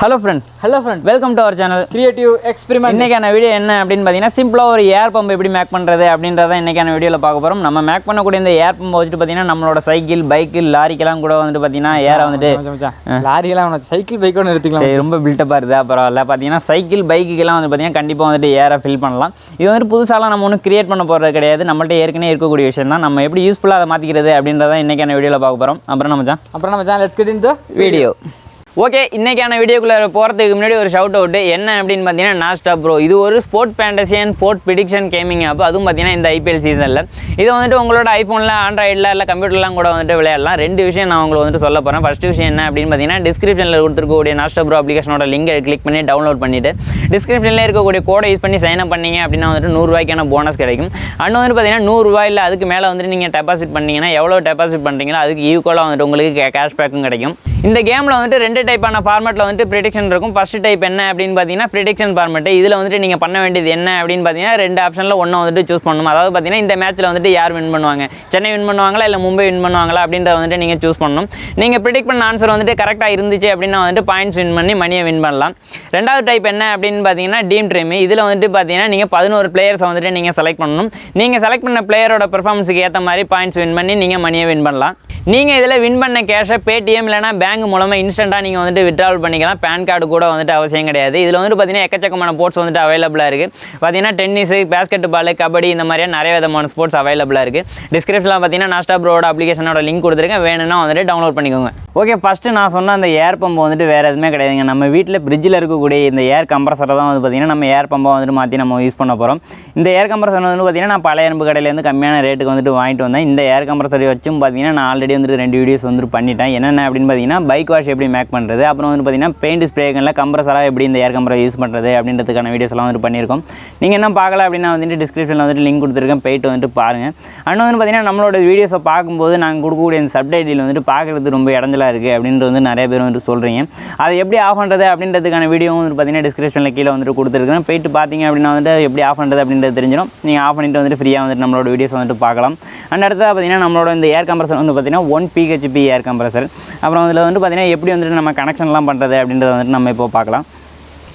Hello friends, welcome to our channel Creative Experiment. இன்னைக்கான video என்ன அப்படினு பாத்தீங்கன்னா சிம்பிளா ஒரு ஏர் பம்ப் எப்படி மேக் பண்றது அப்படின்றத இன்னைக்கான வீடியோல பார்க்க போறோம். நம்ம மேக் பண்ணக்கூடிய இந்த ஏர் பம்ப் வச்சிட்டு பாத்தீங்கன்னா நம்மளோட சைக்கிள், பைக், லாரிக்கெல்லாம் கூட வந்து பாத்தீங்கன்னா ஏர் வந்துட்டு லாரிலாம் வந்து சைக்கிள் பைக் ஒன்னு எடுத்துக்கலாம். சரி ரொம்ப பில்ட் அப் ஆ பரவாயில்லை. பாத்தீங்கன்னா சைக்கிள், பைக்குக்கெல்லாம் வந்து பாத்தீங்கன்னா கண்டிப்பா வந்துட்டு ஏரை ஃபில் பண்ணலாம். இது வந்து புதுசாலாம் நம்ம ஒன்றும் கிரியேட் பண்ண போறது கிடையாது. நம்மள்ட்ட ஏற்கனவே இருக்கக்கூடிய விஷயம் தான். நம்ம எப்படி யூஸ்ஃபுல்லா அதை மாத்திக்கிறது அப்படின்றத இன்னைக்கான வீடியோல பார்க்க போறோம். அப்புறம் நம்ம channel let's get into the video. Okay, இன்றைக்கான வீடியோக்குள்ளே போகிறதுக்கு முன்னாடி ஒரு ஷவுட் அவுட் என்ன அப்படின்னு பார்த்தீங்கன்னா நான்ஸ்டாப் ப்ரோ. இது ஒரு sport fantasy and sport prediction gaming app. அதுவும் பார்த்தீங்கன்னா இந்த ஐபிஎல் சீசனில் இது வந்துட்டு உங்களோட ஐஃபோனில், ஆண்ட்ராய்டில் இல்லை கம்ப்யூட்டர்லாம் கூட வந்துட்டு விளையாடலாம். ரெண்டு விஷயம் நான் உங்களுக்கு வந்துட்டு சொல்ல போகிறேன். ஃபஸ்ட்டு விஷயம் என்ன அப்படின்னு பார்த்தீங்கன்னா டிஸ்கிரிப்ஷனில் கொடுத்துருக்கக்கூடிய நான்ஸ்டாப் ப்ரோ அப்ளிகேஷனோட லிங்கை கிளிக் பண்ணி டவுன்லோட் பண்ணிவிட்டு டிஸ்கிரிப்ஷனில் இருக்கக்கூடிய கோடை யூஸ் பண்ணி சைன் அப் பண்ணிங்க அப்படின்னா வந்துட்டு 100 ரூபாய்க்கான போனஸ் கிடைக்கும். அண்ட் வந்துட்டு பார்த்தீங்கன்னா 100 ரூபாய் இல்லை அதுக்கு மேலே வந்துட்டு நீங்கள் டெபாசிட் பண்ணிங்கன்னா எவ்வளோ டெபாசிட் பண்ணுறீங்களோ அதுக்கு ஈக்குவலாக வந்துட்டு உங்களுக்கு கேஷ்பேக்கும் கிடைக்கும். இந்த கேமில் வந்துட்டு 2 டைப்பான ஃபார்மேட்டில் வந்துட்டு ப்ரிடிக்ஷன் இருக்கும். ஃபஸ்ட் டைப் என்ன அப்படின்னு பார்த்தீங்கன்னா ப்ரிடிக்ஷன் ஃபார்மேட். இதில் வந்துட்டு நீங்கள் பண்ண வேண்டியது என்ன அப்படின்னு பார்த்தீங்கன்னா 2 ஆப்ஷனில் ஒன்று வந்துட்டு சூஸ் பண்ணணும். அதாவது பார்த்தீங்கன்னா இந்த மேட்ச்சில் வந்துட்டு யார் வின் பண்ணுவாங்க, சென்னை வின் பண்ணுவாங்களா இல்லை மும்பை வின் பண்ணுவாங்களா அப்படின்றத வந்துட்டு நீங்கள் சூஸ் பண்ணணும். நீங்கள் ப்ரிடிக்ட் பண்ண ஆன்சர் வந்துட்டு கரெக்டாக இருந்துச்சு அப்படின்னா வந்துட்டு பாயிண்ட்ஸ் வின் பண்ணி மணியை வின் பண்ணலாம். ரெண்டாவது டைப் என்ன அப்படின்னு பார்த்தீங்கன்னா டீம் ட்ரீம். இதில் வந்துட்டு பார்த்தீங்கன்னா நீங்கள் 11 பிளேயர்ஸை வந்துட்டு நீங்கள் செலக்ட் பண்ணணும். நீங்கள் செலக்ட் பண்ண பிளேயரோட பெர்ஃபார்மன்ஸுக்கு ஏற்ற மாதிரி பாயிண்ட்ஸ் வின் பண்ணி நீங்கள் மணியை வின் பண்ணலாம். நீங்கள் இதில் வின் பண்ண கேஷை பேடிஎம் இல்லைனா பேங்க் மூலமாக இன்ஸ்டண்ட்டாக நீங்கள் வந்துட்டு வித்ட்ராவல் பண்ணிக்கலாம். பேன் கார்டு கூட வந்துட்டு அவசியம் கிடையாது. இதில் வந்துட்டு பார்த்தீங்கன்னா எக்கச்சக்கமான ஸ்போர்ட்ஸ் வந்துட்டு அவைலபிளாக இருக்குது. பார்த்தீங்கன்னா டென்னிஸு, பேஸ்கெட் பால், கபடி இந்த மாதிரியான நிறைய விதமான ஸ்போர்ட்ஸ் அவைலபிளாக இருக்குது. டிஸ்கிரிப்ஷனில் பார்த்தீங்கன்னா நான்ஸ்டாப் ப்ரோட அப்ளிகேஷனோட லிங்க் கொடுத்துருக்கேன், வேணும்னா வந்துட்டு டவுன்லோட் பண்ணிக்கோங்க. ஓகே, ஃபஸ்ட்டு நான் சொன்ன அந்த ஏர் பம்பை வந்துட்டு வேறு எதுவுமே கிடையாதுங்க. நம்ம வீட்டில் ஃப்ரிட்ஜில் இருக்கக்கூடிய இந்த ஏர் கம்ப்ரஸரை தான் வந்து பார்த்திங்கன்னா நம்ம ஏர் பம்பை வந்துட்டு மாற்றி நம்ம யூஸ் பண்ண போகிறோம். இந்த ஏர் கம்ப்ரஸர் வந்து பார்த்திங்கன்னா நான் பழைய இரும்பு கடையிலேருந்து கம்மியான ரேட்டுக்கு வந்துட்டு வாங்கிட்டு வந்தேன். இந்த ஏர் கம்ப்ரஸரை வச்சும் பார்த்திங்கன்னா நான் ஆல்ரெடி வந்துட்டு 2 வீடியோஸ் வந்துட்டு பண்ணிட்டேன். என்னென்ன அப்படின்னு பார்த்தீங்கன்னா பைக் வாஷ் எப்படி மேக் பண்ணுறது, அப்புறம் வந்து பார்த்திங்கன்னா பெயிண்ட் ஸ்ப்ரேகளில் கம்ப்ரஸராக எப்படி இந்த ஏர் கம்ப்ரஸர் யூஸ் பண்ணுறது அப்படின்றதுக்கான வீடியோஸ்லாம் வந்துட்டு பண்ணியிருக்கோம். நீங்கள் என்ன பார்க்கல அப்படின்னா வந்துட்டு டிஸ்கிரிப்ஷனில் வந்துட்டு லிங்க் கொடுத்துருக்கேன், போயிட்டு வந்துட்டு பாருங்கள். அண்ட் வந்து பார்த்திங்கன்னா நம்மளோட வீடியோஸை பார்க்கும்போது நாங்கள் கொடுக்கக்கூடிய இந்த சப்டைட்டில் வந்துட்டு பார்க்குறது ரொம்ப இடஞ்சலாக இருக்குது அப்படின்றது வந்து நிறைய பேர் வந்துட்டு சொல்கிறீங்க. அதை எப்படி ஆஃப் பண்ணுறது அப்படின்றதுக்கான வீடியோவும் வந்து பார்த்திங்கன்னா டிஸ்கிரிப்ஷனில் கீழே வந்துட்டு கொடுத்துருக்கேன். போயிட்டு பார்த்தீங்க அப்படின்னா வந்துட்டு எப்படி ஆஃப் பண்ணுறது அப்படின்றது தெரிஞ்சிடும். நீங்கள் ஆஃப் பண்ணிட்டு வந்துட்டு ஃப்ரீயாக வந்துட்டு நம்மளோட வீடியோஸ் வந்துட்டு பார்க்கலாம். அண்ட் அடுத்ததாக பார்த்திங்கன்னா நம்மளோட இந்த ஏர் கம்ப்ரஸர் வந்து பார்த்திங்கன்னா 1 PHP ஏர் கம்ப்ரஸர். அப்புறம் அதில் வந்து பார்த்திங்கன்னா எப்படி வந்துட்டு நம்ம கனெக்ஷன்லாம் பண்ணுறது அப்படின்றத வந்துட்டு நம்ம இப்போ பார்க்கலாம்.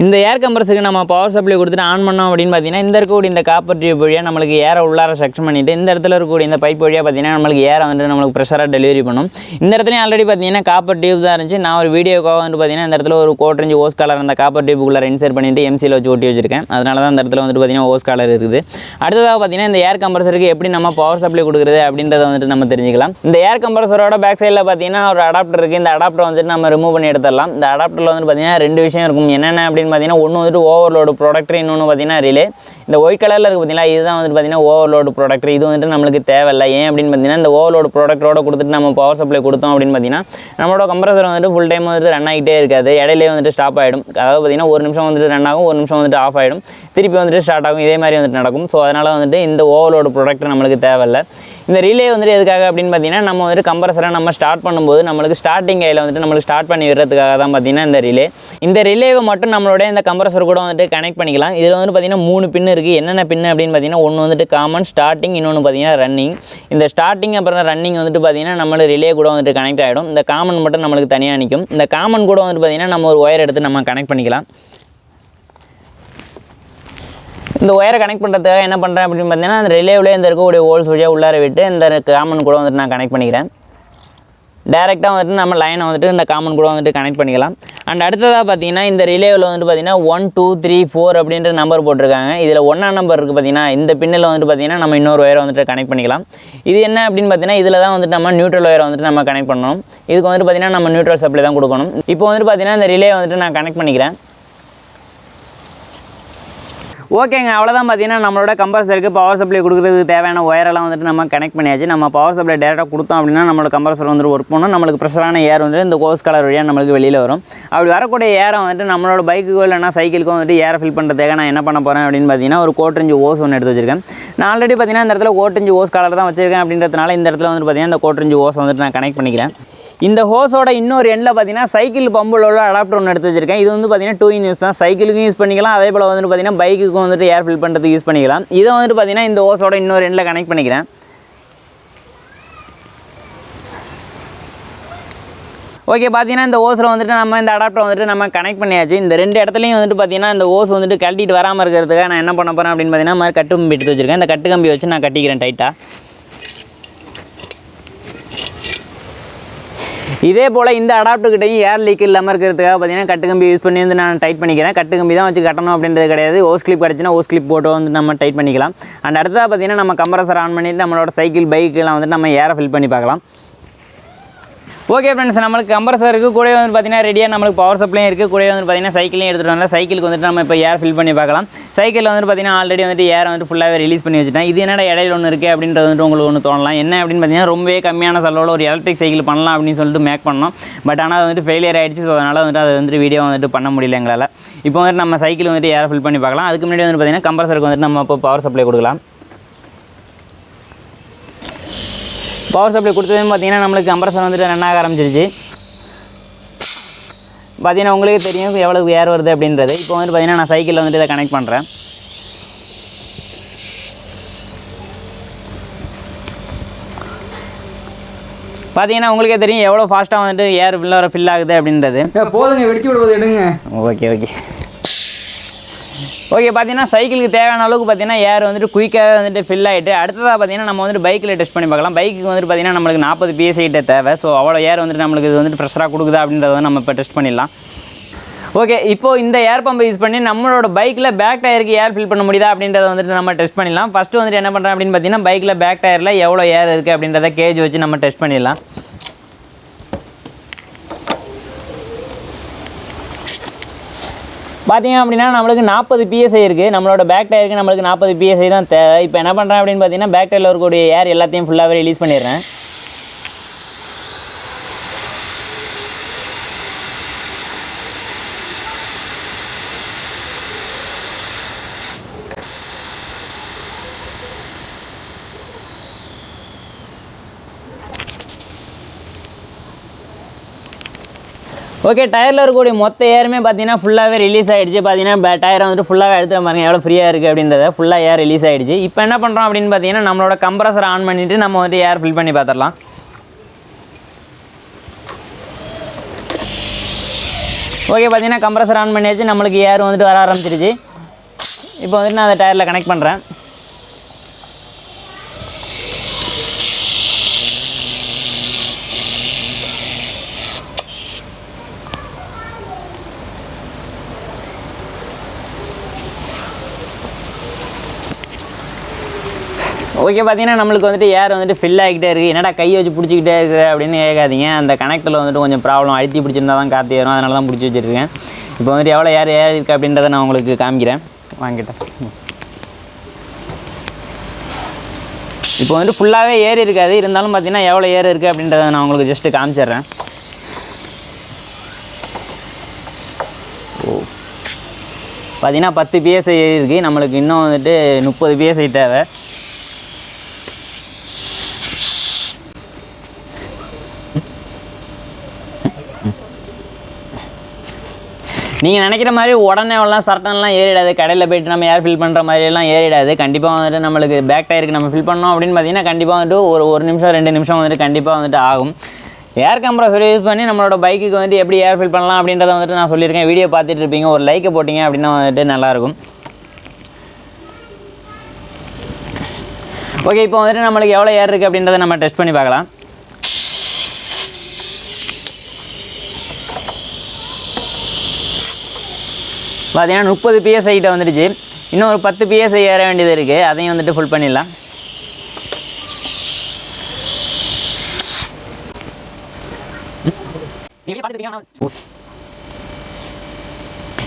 இந்த ஏர் கம்ப்ரஸருக்கு நம்ம பவர் சப்ளை கொடுத்துட்டு ஆன் பண்ணோம் அப்படின்னு பார்த்தீங்கன்னா இந்த இருக்கக்கூடிய இந்த காப்பர் டியூப் வழியாக நம்மளுக்கு ஏரை உள்ளார செக்ஷன் பண்ணிவிட்டு இந்த இடத்துல இருக்கக்கூடிய இந்த பைப் வழியாக பார்த்தீங்கன்னா நம்மளுக்கு ஏரை வந்துட்டு நம்மளுக்கு ப்ரெஷராக டெலிவரி பண்ணும். இந்த இடத்துல ஆல்ரெடி பார்த்தீங்கன்னா காப்பர் டியூப் தான் இருந்துச்சு. நான் ஒரு வீடியோக்காக வந்து பார்த்தீங்கன்னா இந்த இடத்துல ஒரு 1/4 இன்ச் ஓஸ் காலர் அந்த காப்பர் டியூப்புக்குள்ளே இன்சர்ட் பண்ணிவிட்டு எம்சியில் வச்சு ஒட்டி வச்சிருக்கேன். அதனால தான் இந்த இடத்துல வந்துட்டு பார்த்தீங்கன்னா ஓஸ் காலர் இருக்குது. அடுத்ததாக பார்த்தீங்கன்னா இந்த ஏர் கம்ப்ரஸருக்கு எப்படி நம்ம பவர் சப்ளை கொடுக்குறது அப்படின்றத வந்துட்டு நம்ம தெரிஞ்சுக்கலாம். இந்த ஏர் கம்ப்ரஸரோட பேக் சைடில் பார்த்தீங்கன்னா ஒரு அடாப்டர் இருக்குது. இந்த அடாப்டர் வந்துட்டு நம்ம ரிமூவ் பண்ணி எடுத்துடலாம். இந்த அடாப்டரில் வந்து பார்த்தீங்கன்னா 2 விஷயம் இருக்கும். என்னென்ன அப்படின்னு பார்த்தீங்கன்னா ஒன்று வந்துட்டு ஓவர்லோடு ப்ராடக்ட், இன்னொன்று பார்த்தீங்கன்னா ரிலே. இந்த ஒயிட் கலரில் இருக்குது பார்த்தீங்கன்னா இதுதான் வந்துட்டு பார்த்தீங்கன்னா ஓவர்லோடு ப்ராடக்ட். இது வந்துட்டு நம்மளுக்கு தேவையில்லை. ஏன் அப்படின்னு பார்த்தீங்கன்னா இந்த ஓவர்லோடு ப்ராடக்ட்டோட கொடுத்துட்டு நம்ம பவர் சப்ளை கொடுத்தோம் அப்படின்னு பார்த்தீங்கன்னா நம்மளோட கம்ப்ரஸர் வந்துட்டு ஃபுல் டைம் வந்துட்டு ரன் ஆகிட்டே இருக்காது. இடையிலே வந்துட்டு ஸ்டாப் ஆகிடும். அதாவது பார்த்தீங்கன்னா 1 நிமிஷம் வந்துட்டு ரன் ஆகும், 1 நிமிஷம் வந்துட்டு ஆஃப் ஆகிடும், திருப்பி வந்துட்டு ஸ்டார்ட் ஆகும். இதே மாதிரி வந்துட்டு நடக்கும். ஸோ அதனால் வந்துட்டு இந்த ஓவர்லோடு ப்ராடக்ட் நம்மளுக்கு தேவையில்லை. இந்த ரிலே வந்துட்டு எதுக்காக அப்படின்னு பார்த்தீங்கன்னா நம்ம வந்துட்டு கம்ப்ரஸரை நம்ம ஸ்டார்ட் பண்ணும்போது நம்மளுக்கு ஸ்டார்டிங் கையில் வந்துட்டு நம்மளுக்கு ஸ்டார்ட் பண்ணி விடுறதுக்காக தான் பார்த்தீங்கன்னா இந்த ரிலே. இந்த ரிலேவை மட்டும் நம்மளோட இந்த கம்ப்ரஸர் கூட வந்துட்டு கனெக்ட் பண்ணிக்கலாம். இதில் வந்து பார்த்திங்கன்னா 3 பின் இருக்குது. என்னென்ன பின் அப்படின்னு பார்த்தீங்கன்னா ஒன்று வந்துட்டு காமன், ஸ்டார்டிங், இன்னொன்று பார்த்தீங்கன்னா ரன்னிங். இந்த ஸ்டார்டிங் அப்புறம் ரன்னிங் வந்துட்டு பார்த்தீங்கன்னா நம்மளுக்கு ரிலே கூட வந்துட்டு கனெக்ட் ஆகிடும். இந்த காமன் மட்டும் நம்மளுக்கு தனியாக நிற்கும். இந்த காமன் கூட வந்துட்டு பார்த்திங்கன்னா நம்ம ஒரு ஒயர் எடுத்து நம்ம கனெக்ட் பண்ணிக்கலாம். இந்த ஒயரை கனெக்ட் பண்ணுறதுக்காக என்ன பண்ணுறேன் அப்படின்னு பார்த்தீங்கன்னா அந்த ரிலேவிலே இந்த இருக்கக்கூடிய ஹோல்ஸ் வழியாக உள்ளார விட்டு இந்த காமன் கூட வந்துட்டு நான் கனெக்ட் பண்ணிக்கிறேன். டேரெக்டாக வந்துட்டு நம்ம லைனை வந்துட்டு இந்த காமன் கூட வந்துட்டு கனெக்ட் பண்ணிக்கலாம். அண்ட் அடுத்ததாக பார்த்தீங்கன்னா இந்த ரிலேவில் வந்துட்டு பார்த்தீங்கன்னா 1 2 3 4 அப்படின்ற நம்பர் போட்டிருக்காங்க. இதில் 1ஆம் நம்பர் இருக்குது பார்த்தீங்கன்னா இந்த பின்னில் வந்துட்டு பார்த்தீங்கன்னா நம்ம இன்னொரு ஒயரை வந்துட்டு கனெக்ட் பண்ணிக்கலாம். இது என்ன அப்படின்னு பார்த்தீங்கன்னா இதில் தான் வந்துட்டு நம்ம நியூட்ரல் ஒயரை வந்துட்டு நம்ம கனெக்ட் பண்ணணும். இதுக்கு வந்துட்டு பார்த்தீங்கன்னா நம்ம நியூட்ரல் சப்ளை தான் கொடுக்கணும். இப்போ வந்துட்டு பார்த்தீங்கன்னா இந்த ரிலே வந்துட்டு நான் கனெக்ட் பண்ணிக்கிறேன். ஓகேங்க, அவ்வளோதான். பார்த்தீங்கன்னா நம்மளோட கம்ப்ரஸருக்கு பவர் சப்ளை கொடுக்குறதுக்கு தேவையான ஒயரெல்லாம் வந்துட்டு நம்ம கனெக்ட் பண்ணியாச்சு. நம்ம பவர் சப்ளை டேரெக்டாக கொடுத்தோம் அப்படின்னா நம்மளோட கம்ப்ரஸர் வந்துட்டு ஒர்க் பண்ணணும். நம்மளுக்கு ப்ரெஷரான ஏர் வந்துட்டு இந்த கோஸ் கலர் வழியாக நம்மளுக்கு வெளியில் வரும். அப்படி வரக்கூடிய ஏரை வந்துட்டு நம்மளோட பைக்குக்கோ இல்லைனா சைக்கிளுக்கோ வந்துட்டு ஏரை ஃபில் பண்ணுறதுக்காக நான் என்ன பண்ண போகிறேன் அப்படின்னு பார்த்தீங்கன்னா ஒரு 1/4 இன்ச் ஓஸ் ஒன்று எடுத்து வச்சிருக்கேன். நான் ஆல்ரெடி பார்த்தீங்கன்னா இந்த இடத்துல 1/4 இன்ச் ஓஸ் கலர் தான் வச்சிருக்கேன். அப்படின்றதுனால இந்த இடத்துல வந்துட்டு பார்த்தீங்கன்னா இந்த 1/4 இன்ச் ஓஸ் வந்துட்டு நான் கனெக்ட் பண்ணிக்கிறேன். இந்த ஹோஸோட இன்னொரு எண்டில் பார்த்தீங்கன்னா சைக்கிள் பம்பில் உள்ள அடாப்டர் ஒன்று எடுத்து வச்சிருக்கேன். இது வந்து பார்த்தீங்கன்னா 2 in யூஸ் தான். சைக்கிளுக்கும் யூஸ் பண்ணிக்கலாம், அதே போல் வந்துட்டு பார்த்தீங்கன்னா பைக்குக்கும் வந்துட்டு ஏர் ஃபில் பண்ணுறதுக்கு யூஸ் பண்ணிக்கலாம். இதை வந்துட்டு பார்த்தீங்கன்னா இந்த ஹோஸோட இன்னொரு எண்டில் கனெக்ட் பண்ணிக்கிறேன். ஓகே, பார்த்தீங்கன்னா இந்த ஓஸில் வந்துட்டு நம்ம இந்த அடாப்டர் வந்துட்டு நம்ம கனெக்ட் பண்ணியாச்சு. இந்த 2 இடத்துலையும் வந்துட்டு பார்த்தீங்கன்னா இந்த ஓஸ் வந்துட்டு கழட்டிட்டு வராமல் இருக்கிறதுக்காக நான் என்ன பண்ண போகிறேன் அப்படின்னு பார்த்தீங்கன்னா மாதிரி கட்டு கம்பி எடுத்து வச்சுருக்கேன். இந்த கட்டு கம்பி வச்சு நான் கட்டிக்கிறேன் டைட்டாக. இதே போல் இந்த அடாப்டர்கிட்டையும் ஏர் லீக் இல்லாமல் இருக்கிறதுக்காக பார்த்தீங்கன்னா கட்டு கம்பி யூஸ் பண்ணி வந்து நான் டைட் பண்ணிக்கிறேன். கட்டு கம்பி தான் வச்சு கட்டணும் அப்படின்றது கிடையாது. ஓஸ் கிளிப் கிடச்சுன்னா ஓஸ் கிளிப் போட்டு வந்து நம்ம டைட் பண்ணிக்கலாம். அண்ட் அடுத்ததாக பார்த்தீங்கன்னா நம்ம கம்ப்ரஸர் ஆன் பண்ணிவிட்டு நம்மளோட சைக்கிள் பைக்கெலாம் வந்துட்டு நம்ம ஏரை ஃபில் பண்ணி பார்க்கலாம். ஓகே ஃப்ரெண்ட்ஸ், நம்மளுக்கு கம்ப்ரஸர் இருக்குது, கூட வந்து பார்த்தீங்கன்னா ரெடியாக நம்மளுக்கு பவர் சப்ளையும் இருக்குது, கூட வந்து பார்த்தீங்கன்னா சைக்கிளையும் எடுத்துகிட்டு வரலாம். சைக்கிளுக்கு வந்துட்டு நம்ம இப்போ ஏர் ஃபில் பண்ணி பார்க்கலாம். சைக்கிளில் வந்துட்டு பார்த்தீங்கன்னா ஆல்ரெடி வந்துட்டு ஏரை வந்துட்டு ஃபுல்லாகவே ரிலீஸ் பண்ணி வச்சுட்டேன். இது என்னடா இடையில ஒன்று இருக்குது அப்படின்றது வந்துட்டு உங்களுக்கு ஒன்று தோணலாம். என்ன அப்படின்னு பார்த்தீங்கன்னா ரொம்பவே கம்மியான செலவில் ஒரு எலக்ட்ரிக் சைக்கிள் பண்ணலாம் அப்படின்னு சொல்லிட்டு மேக் பண்ணோம். பட் ஆனால் அது வந்துட்டு ஃபெயிலியர் ஆகிடுச்சு. ஸோ அதனால் வந்துட்டு அது வந்துட்டு வீடியோ வந்துட்டு பண்ண முடியல எங்களால். இப்போ வந்துட்டு நம்ம சைக்கிள் வந்துட்டு ஏரை ஃபில் பண்ணி பார்க்கலாம். அதுக்கு முன்னாடி வந்து பார்த்தீங்கன்னா கம்ப்ரஸருக்கு வந்துட்டு நம்ம இப்போ பவர் சப்ளை கொடுக்கலாம். பவர் சப்ளை கொடுத்ததுன்னு பார்த்தீங்கன்னா நம்மளுக்கு கம்ப்ரஸர் வந்துட்டு ரன் ஆக ஆரம்பிச்சிருச்சு. பார்த்தீங்கன்னா உங்களுக்கே தெரியும் எவ்வளவு ஏர் வருது அப்படின்றது. இப்போ வந்துட்டு பார்த்தீங்கன்னா நான் சைக்கிளில் வந்துட்டு இதை கனெக்ட் பண்ணுறேன். பார்த்தீங்கன்னா உங்களுக்கே தெரியும் எவ்வளோ ஃபாஸ்ட்டாக வந்துட்டு ஏர் ஃபில் ஆகுது அப்படின்றது. போதுங்க, வெடிச்சு விடுவது எடுங்க. ஓகே. பார்த்தீங்கன்னா சைக்கிளுக்கு தேவையான அளவுக்கு பார்த்தீங்கன்னா ஏர் வந்துட்டு குயிக்காக வந்துட்டு ஃபில் ஆகிட்டு, அடுத்ததாக பார்த்தீங்கன்னா நம்ம வந்துட்டு பைக்கில் டெஸ்ட் பண்ணி பார்க்கலாம். பைக்கு வந்துட்டு பார்த்தீங்கன்னா நம்மளுக்கு 40 PSI தேவை. ஸோ அவ்வளோ ஏர் வந்துட்டு நம்மளுக்கு இது வந்துட்டு ப்ரெஷராக கொடுக்குதா அப்படின்றத வந்து நம்ம இப்போ டெஸ்ட் பண்ணிடலாம். ஓகே, இப்போது இந்த ஏர் பம்பை யூஸ் பண்ணி நம்மளோட பைக்கில் பேக் டயருக்கு ஏர் ஃபில் பண்ண முடியுதா அப்படின்றத வந்துட்டு நம்ம டெஸ்ட் பண்ணிடலாம். ஃபஸ்ட்டு வந்துட்டு என்ன பண்ணுறேன் அப்படின்னு பார்த்தீங்கன்னா பைக்கில் பேக் டயரில் எவ்வளோ ஏர் இருக்குது அப்படின்றத கேஜ் வச்சு நம்ம டெஸ்ட் பண்ணிடலாம். பார்த்தீங்க அப்படின்னா நம்மளுக்கு 40 PSI இருக்குது. நம்மளோட பேக் டயருக்கு நம்மளுக்கு 40 PSI தான் தேவை. இப்போ என்ன பண்ணுறேன் அப்படின்னு பார்த்தீங்கன்னா பேக் டயரில் இருக்கக்கூடிய ஏர் எல்லாத்தையும் ஃபுல்லாகவே ரிலீஸ் பண்ணிடுறேன். ஓகே, டயரில் இருக்கக்கூடிய மொத்த ஏருமே பார்த்தீங்கன்னா ஃபுல்லாகவே ரிலீஸ் ஆகிடுச்சு. பார்த்தீங்கன்னா டயரை வந்துட்டு ஃபுல்லாகவே எடுத்து பாருங்கள் எவ்வளோ ஃப்ரீயாக இருக்குது அப்படின்றத. ஃபுல்லாக ஏர் ரிலீஸ் ஆகிடுச்சு. இப்போ என்ன பண்ணுறோம் அப்படின்னு பார்த்தீங்கன்னா நம்மளோட கம்ப்ரஸரை ஆன் பண்ணிவிட்டு நம்ம வந்துட்டு ஏர் ஃபில் பண்ணி பார்த்துடலாம். ஓகே, பார்த்தீங்கன்னா கம்ப்ரஸர் ஆன் பண்ணியாச்சு. நம்மளுக்கு ஏர் வந்துட்டு வர ஆரம்பிச்சிருச்சு. இப்போ வந்துட்டு நான் அந்த டயரில் கனெக்ட் பண்ணுறேன். ஓகே, பார்த்தீங்கன்னா நம்மளுக்கு வந்துட்டு ஏர் வந்துட்டு ஃபில் ஆகிக்கிட்டே இருக்குது. என்னடா கையை வச்சு பிடிச்சிக்கிட்டே இருக்குது அப்படின்னு கேட்காதீங்க. அந்த கனெக்டில் வந்துட்டு கொஞ்சம் ப்ராப்ளம், அழுத்தி பிடிச்சிருந்தா தான் காற்று ஏறும். அதனால தான் பிடிச்சி வச்சுருக்கேன். இப்போ வந்துட்டு எவ்வளோ ஏர் இருக்குது அப்படின்றத நான் உங்களுக்கு காமிக்கிறேன். வாங்கிட்டேன். இப்போ வந்துட்டு ஃபுல்லாகவே ஏறி இருக்காது. இருந்தாலும் பார்த்தீங்கன்னா எவ்வளோ ஏர் இருக்குது அப்படின்றத நான் உங்களுக்கு ஜஸ்ட்டு காமிச்சிடுறேன். பார்த்தீங்கன்னா 10 PSI இருக்குது. நம்மளுக்கு இன்னும் வந்துட்டு 30 PSI தேவை. நீங்கள் நினைக்கிற மாதிரி உடனே சர்ட்டன்லாம் ஏறிடாது. கடையில் போய்ட்டு நம்ம ஏர் ஃபில் பண்ணுற மாதிரியெல்லாம் ஏறிடாது. கண்டிப்பாக வந்துட்டு நம்மளுக்கு பேக் டயருக்கு நம்ம ஃபில் பண்ணோம் அப்படின்னு பார்த்தீங்கன்னா கண்டிப்பாக வந்துட்டு ஒரு நிமிஷம் 2 நிமிஷம் வந்துட்டு கண்டிப்பாக வந்துட்டு ஆகும். ஏர் கம்ப்ரஸர் யூஸ் பண்ணி நம்மளோட பைக்குக்கு வந்துட்டு எப்படி ஏர் ஃபில் பண்ணலாம் அப்படின்றத வந்துட்டு நான் சொல்லியிருக்கேன். வீடியோ பார்த்துட்டு இருப்பீங்க. ஒரு லைக்கை போட்டிங்க அப்படின்னா வந்துட்டு நல்லாயிருக்கும். ஓகே, இப்போ வந்துட்டு நம்மளுக்கு எவ்வளோ ஏர் இருக்குது அப்படின்றத நம்ம டெஸ்ட் பண்ணி பார்க்கலாம். பார்த்தீங்கன்னா 30 PSI கிட்ட வந்துடுச்சு. இன்னும் ஒரு 10 PSI ஏற வேண்டியது இருக்குது. அதையும் வந்துட்டு ஃபுல் பண்ணிடலாம்.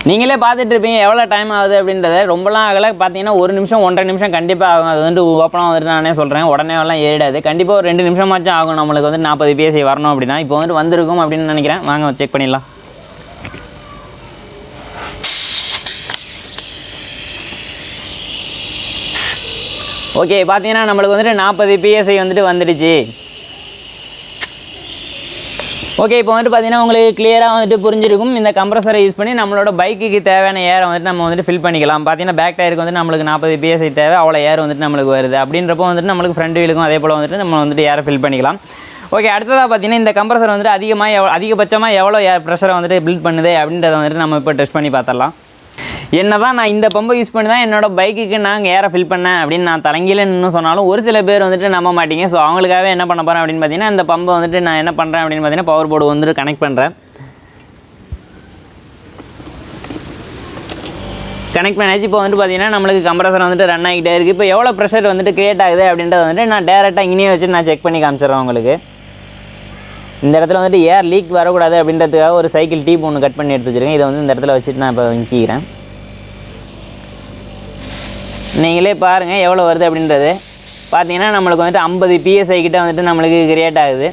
நீங்களே பார்த்துட்டு இருப்பீங்க எவ்வளோ டைம் ஆகுது அப்படின்றத. ரொம்பலாம் ஆகலை. பார்த்தீங்கன்னா 1 நிமிஷம் 1.5 நிமிஷம் கண்டிப்பாக ஆகும். அது வந்துட்டு ஓப்பனாக வந்துட்டு நானே சொல்கிறேன். உடனே எல்லாம் ஏறிடாது. கண்டிப்பாக ஒரு 2 நிமிஷமாச்சும் ஆகும் நம்மளுக்கு வந்துட்டு 40 PSI வரணும் அப்படின்னா. இப்போ வந்துட்டு வந்திருக்கும் அப்படின்னு நினைக்கிறேன். வாங்க செக் பண்ணிடலாம். ஓகே, பார்த்தீங்கன்னா நம்மளுக்கு வந்துட்டு 40 PSI வந்துட்டு வந்துடுச்சு. ஓகே, இப்போ வந்துட்டு பார்த்தீங்கன்னா உங்களுக்கு கிளியராக வந்துட்டு புரிஞ்சிருக்கும். இந்த கம்ப்ரஸரை யூஸ் பண்ணி நம்மளோட பைக்குக்கு தேவையான ஏரை வந்துட்டு நம்ம வந்துட்டு ஃபில் பண்ணிக்கலாம். பார்த்தீங்கன்னா பேக் டயருக்கு வந்து நம்மளுக்கு 40 PSI தேவை. அவ்வளோ ஏர் வந்துட்டு நம்மளுக்கு வருது. அப்படின்றப்போ வந்துட்டு நம்மளுக்கு ஃப்ரண்ட் வீலுக்கும் அதே போல் வந்துட்டு நம்ம வந்துட்டு ஏரை ஃபில் பண்ணிக்கலாம். ஓகே, அடுத்ததாக பார்த்தீங்கன்னா இந்த கம்ப்ரஸர் வந்துட்டு அதிகபட்சமாக எவ்வளோ ப்ரெஷரை வந்துட்டு பில்ட் பண்ணுது அப்படின்றத வந்துட்டு நம்ம இப்போ டெஸ்ட் பண்ணி பார்த்துடலாம். என்ன தான் நான் இந்த பம்பை யூஸ் பண்ணி தான் என்னோடய பைக்குக்கு நான் ஏரை ஃபில் பண்ணேன் அப்படின்னு நான் தலைங்கீழ நின்று சொன்னாலும் ஒரு சில பேர் வந்துட்டு நம்ப மாட்டீங்க. ஸோ அவங்களுக்காகவே என்ன பண்ண போகிறேன் அப்படின்னு பார்த்தீங்கன்னா இந்த பம்பை வந்துட்டு நான் என்ன பண்ணுறேன் அப்படின்னு பார்த்தீங்கன்னா பவர் போர்டு வந்துட்டு கனெக்ட் பண்ணுறேன். கனெக்ட் பண்ணியாச்சு. இப்போ வந்துட்டு பார்த்தீங்கன்னா நம்மளுக்கு கம்ப்ரஸர் வந்துட்டு ரன் ஆகிட்டே இருக்குது. இப்போ எவ்வளோ ப்ரெஷர் வந்துட்டு க்ரியேட் ஆகுது அப்படின்றத வந்துட்டு நான் டேரெக்டாக இங்கேயே வச்சு நான் செக் பண்ணி காமிச்சிடுறேன் உங்களுக்கு. இந்த இடத்துல வந்துட்டு ஏர் லீக் வரக்கூடாது அப்படின்றதுக்காக ஒரு சைக்கிள் டீப் ஒன்று கட் பண்ணி எடுத்து வச்சுருக்கேன். இதை வந்து இந்த இடத்துல வச்சுட்டு நான் இப்போ விங்கிக்கிறேன். நீங்களே பாருங்கள் எவ்வளோ வருது அப்படின்றது. பார்த்தீங்கன்னா நம்மளுக்கு வந்துட்டு 50 PSI கிட்ட வந்துட்டு நம்மளுக்கு கிரியேட் ஆகுது.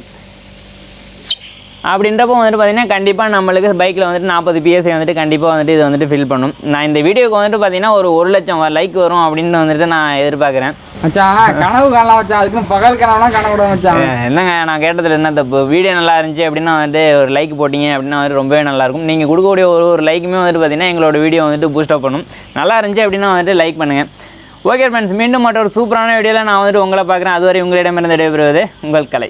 அப்படின்றப்போ வந்துட்டு பார்த்திங்கன்னா கண்டிப்பாக நம்மளுக்கு பைக்கில் வந்துட்டு 40 PSI வந்துட்டு கண்டிப்பாக வந்துட்டு இது வந்துட்டு ஃபில் பண்ணும். நான் இந்த வீடியோக்கு வந்துட்டு பார்த்திங்கன்னா ஒரு 1 லட்சம் லைக் வரும் அப்படின்னு வந்துட்டு நான் எதிர்பார்க்குறேன். மச்சான் கனவு காணலாம் மச்சான், அதுக்கும் பகல் கனவுலாம் காணக்கூடாது மச்சான். என்னங்க நான் கேட்டதில் என்ன தப்பு? வீடியோ நல்லா இருந்துச்சு அப்படின்னா வந்துட்டு ஒரு லைக் போட்டிங்க அப்படின்னா வந்துட்டு ரொம்பவே நல்லாயிருக்கும். நீங்கள் கொடுக்கக்கூடிய ஒரு லைக்குமே வந்துட்டு பார்த்திங்கன்னா எங்களோட வீடியோ வந்துட்டு பூஸ்ட் அப் பண்ணும். நல்லா இருந்துச்சு அப்படின்னா வந்துட்டு லைக் பண்ணுங்கள். ஓகே ஃப்ரெண்ட்ஸ், மீண்டும் மற்ற ஒரு சூப்பரான வீடியோவில் நான் வந்துட்டு உங்களை பார்க்குறேன். அதுவரை உங்களிடமிருந்து விடைபெறுவது உங்கள் கலை.